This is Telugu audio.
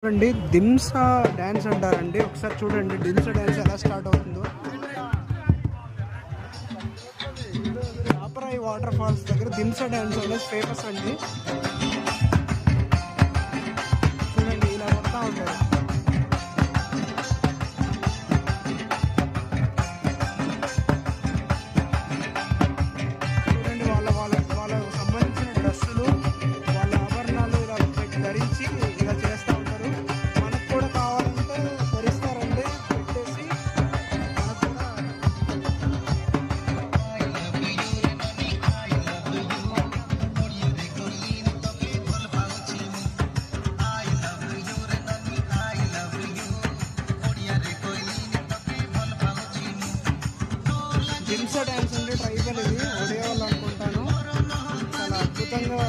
చూడండి దింసా డ్యాన్స్ అంటారండి. ఒకసారి చూడండి దింసా డ్యాన్స్ ఎలా స్టార్ట్ అవుతుందో. చాపరాయి వాటర్ ఫాల్స్ దగ్గర దింసా డ్యాన్స్ అనేది ఫేమస్ అండి. చూడండి ఇలా వస్తూ ఉంటారు. చూడండి వాళ్ళకు సంబంధించిన డ్రెస్సులు, వాళ్ళ ఆభరణాలు ఇలా ధరించి ఇలా చేస్తూ ఉంటారు. మనకు కూడా కావాలంటే ధరిస్తారండి. పెట్టేసి మనకు కూడా దింసా డ్యాన్స్ అంటే ట్రైబల్, ఇది ఒడియా వాళ్ళు అనుకుంటాను. చాలా అద్భుతంగా